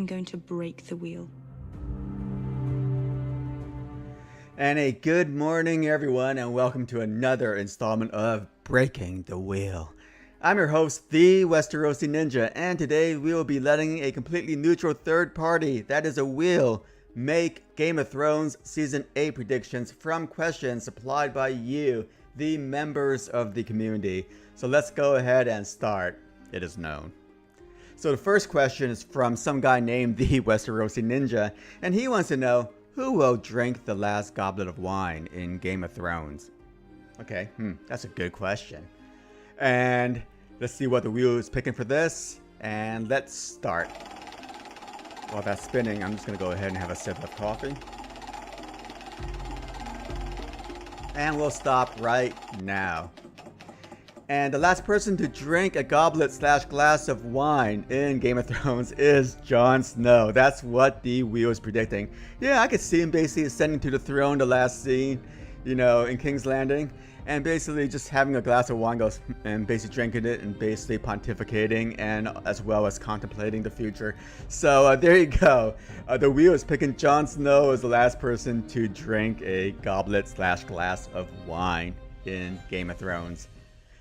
I'm going to break the wheel. And a good morning, everyone, and welcome to another installment of Breaking the Wheel. I'm your host, the Westerosi Ninja, and today we will be letting a completely neutral third party, that is a wheel, make Game of Thrones Season 8 predictions from questions supplied by you, the members of the community. So let's go ahead and start. It is known. So the first question is from some guy named the Westerosi Ninja, and he wants to know, who will drink the last goblet of wine in Game of Thrones? Okay, that's a good question. And let's see what the wheel is picking for this. And let's start. While that's spinning, I'm just going to go ahead and have a sip of coffee. And we'll stop right now. And the last person to drink a goblet/glass of wine in Game of Thrones is Jon Snow. That's what the wheel is predicting. Yeah, I could see him basically ascending to the throne the last scene, in King's Landing. And basically just having a glass of wine and basically drinking it and basically pontificating and as well as contemplating the future. So there you go. The wheel is picking Jon Snow as the last person to drink a goblet/glass of wine in Game of Thrones.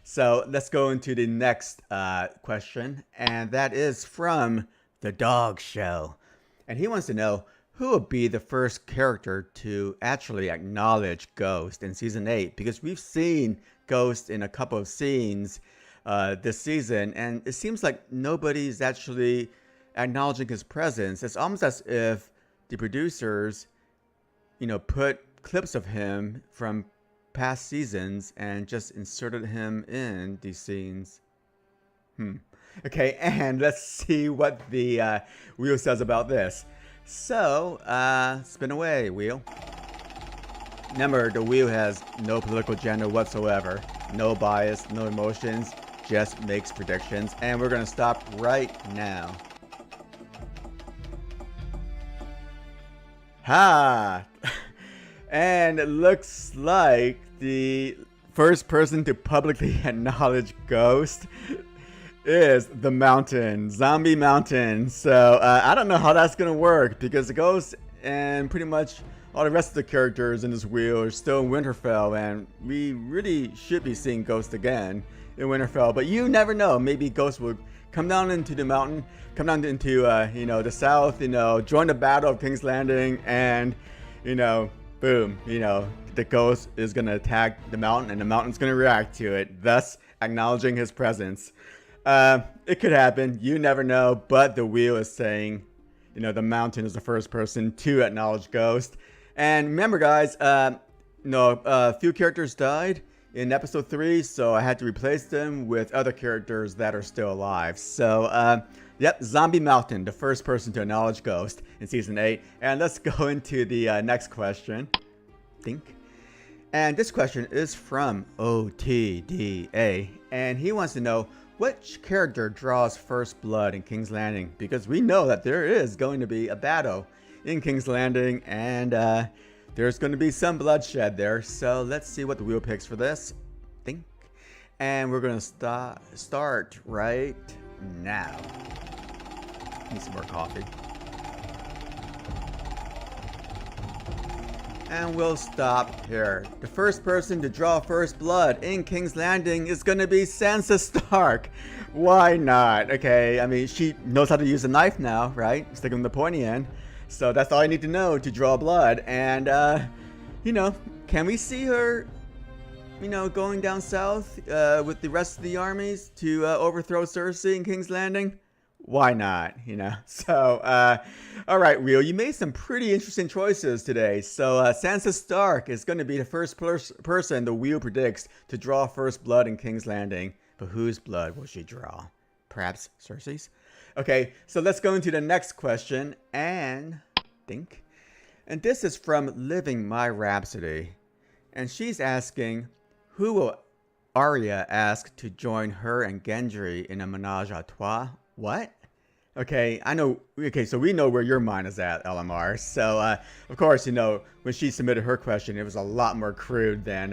So let's go into the next question, and that is from the Dog Show. And he wants to know, who will be the first character to actually acknowledge Ghost in Season 8? Because we've seen Ghost in a couple of scenes this season, and it seems like nobody's actually acknowledging his presence. It's almost as if the producers, put clips of him from past seasons and just inserted him in these scenes. Okay, and let's see what the wheel says about this. So, spin away, wheel. Remember, the wheel has no political agenda whatsoever, no bias, no emotions, just makes predictions, and we're gonna stop right now. Ha! And it looks like the first person to publicly acknowledge Ghost is the Mountain, Zombie Mountain. So I don't know how that's gonna work because the Ghost and pretty much all the rest of the characters in this wheel are still in Winterfell, and we really should be seeing Ghost again in Winterfell. But you never know. Maybe Ghost will come down into the mountain, come down into the south, join the Battle of King's Landing, and boom, the Ghost is going to attack the mountain and the mountain's going to react to it, thus acknowledging his presence. It could happen. You never know, but the wheel is saying, the mountain is the first person to acknowledge Ghost. And remember, guys, a few characters died in episode 3, so I had to replace them with other characters that are still alive. So, yep, Zombie Mountain, the first person to acknowledge Ghost in Season 8. And let's go into the next question. Think. And this question is from OTDA. And he wants to know, which character draws first blood in King's Landing? Because we know that there is going to be a battle in King's Landing, and there's going to be some bloodshed there. So let's see what the wheel picks for this. Think. And we're going to start right now. Need some more coffee. And we'll stop here. The first person to draw first blood in King's Landing is going to be Sansa Stark. Why not? Okay, I mean, she knows how to use a knife now, right? Sticking the pointy end. So that's all I need to know to draw blood. And, can we see her, going down south with the rest of the armies to overthrow Cersei in King's Landing? Why not? So, all right, Wheel, you made some pretty interesting choices today. So, Sansa Stark is going to be the first person the Wheel predicts to draw first blood in King's Landing. But whose blood will she draw? Perhaps Cersei's? Okay, so let's go into the next question and think. And this is from Living My Rhapsody. And she's asking, who will Arya ask to join her and Gendry in a menage a trois? What? Okay, I know. Okay, so we know where your mind is at, LMR. So, of course, when she submitted her question, it was a lot more crude than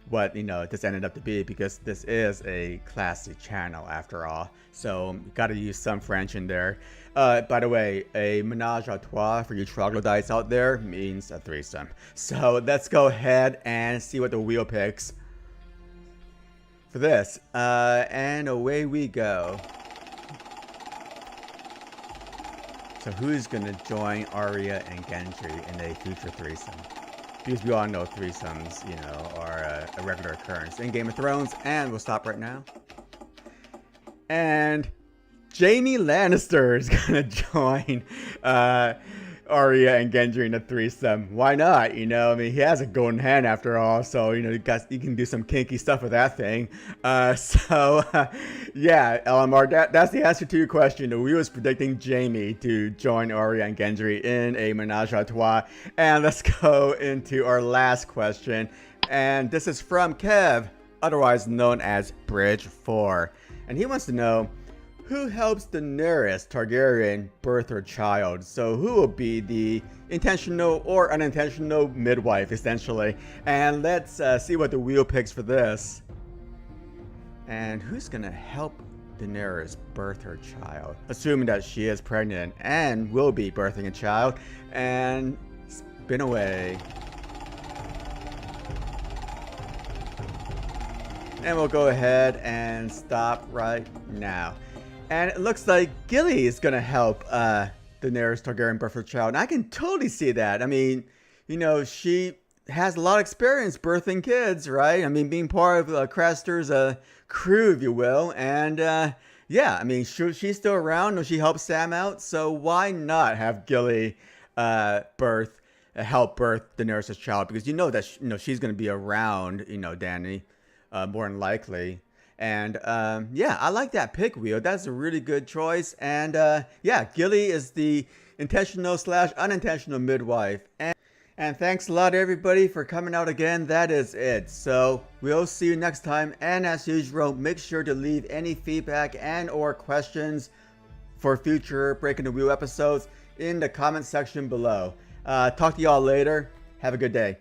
what this ended up to be, because this is a classy channel after all. So got to use some French in there. By the way, a ménage à trois for you troglodytes out there means a threesome. So let's go ahead and see what the wheel picks for this. And away we go. So who's gonna join Arya and Gendry in a future threesome? Because we all know threesomes, are a regular occurrence in Game of Thrones. And we'll stop right now. And Jaime Lannister is gonna join Arya and Gendry in a threesome. Why not? He has a golden hand after all, so you can do some kinky stuff with that thing. Yeah, LMR, that's the answer to your question. We was predicting Jaime to join Arya and Gendry in a menage a trois. And let's go into our last question, and this is from Kev, otherwise known as Bridge4, and he wants to know, who helps Daenerys Targaryen birth her child? So who will be the intentional or unintentional midwife, essentially? And let's see what the wheel picks for this. And who's gonna help Daenerys birth her child? Assuming that she is pregnant and will be birthing a child. And spin away. And we'll go ahead and stop right now. And it looks like Gilly is gonna help Daenerys Targaryen birth her child. And I can totally see that. I mean, she has a lot of experience birthing kids, right? I mean, being part of Craster's crew, if you will. And yeah, I mean, she's still around. She helps Sam out. So why not have Gilly help birth Daenerys' child? Because that she's gonna be around, Dany, more than likely. And yeah, I like that pick, Wheel. That's a really good choice. And yeah, Gilly is the intentional / unintentional midwife. And thanks a lot, everybody, for coming out again. That is it. So we'll see you next time. And as usual, make sure to leave any feedback and or questions for future Breaking the Wheel episodes in the comment section below. Talk to y'all later. Have a good day.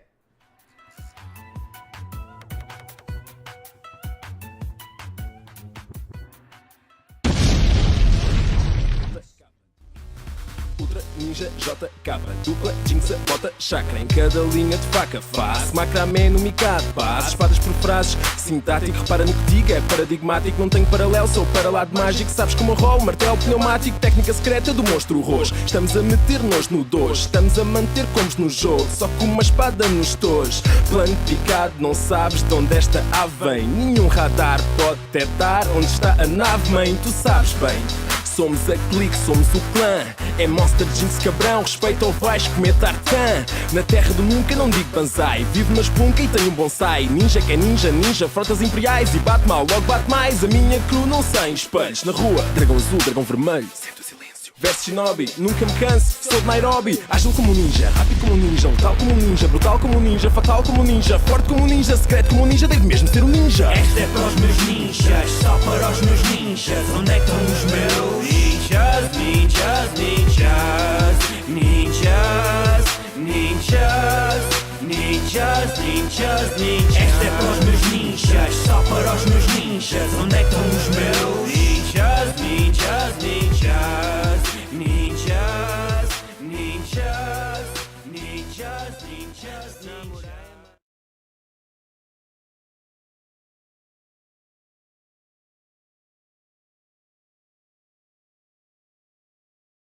Ninja JK, dupla, jinx, bota, chakra em cada linha de faca. Face, macramé no micado, bases, espadas por frases. Sintático, repara no que digo, é paradigmático. Não tenho paralelo, sou para lá de mágico. Sabes como rolo, martelo pneumático. Técnica secreta do monstro roxo. Estamos a meter-nos no dojo, estamos a manter comos no jogo. Só com uma espada nos tojos. Plano picado, não sabes de onde esta ave vem. Nenhum radar pode detectar onde está a nave, mãe, tu sabes bem. Somos a clique, somos o clã. É Monster Jinx cabrão, respeito ao vais comer tartan. Na terra do nunca não digo banzai. Vivo na espunca e tenho um bonsai. Ninja que é ninja, ninja, frotas imperiais. E bate mal, logo bate mais. A minha crew não sem espelhos. Na rua, dragão azul, dragão vermelho. Sente o silêncio. Veste shinobi, nunca me canso. Sou de Nairobi, ágil como um ninja. Rápido como um ninja, letal como um ninja. Brutal como um ninja, fatal como um ninja. Forte como um ninja, secreto como um ninja. Devo mesmo ser um ninja. Esta é para os meus ninjas, só para os meus ninjas. Onde é que estão os meus? Ninjas, ninjas, ninjas. Ninjas, ninjas. Ninjas, ninjas, ninjas. Esta é para os meus ninjas, só para os meus ninjas. Onde é que estão os meus? Ninjas, ninjas, ninjas. Ninjas, ninjas. Ninjas, ninjas, ninjas.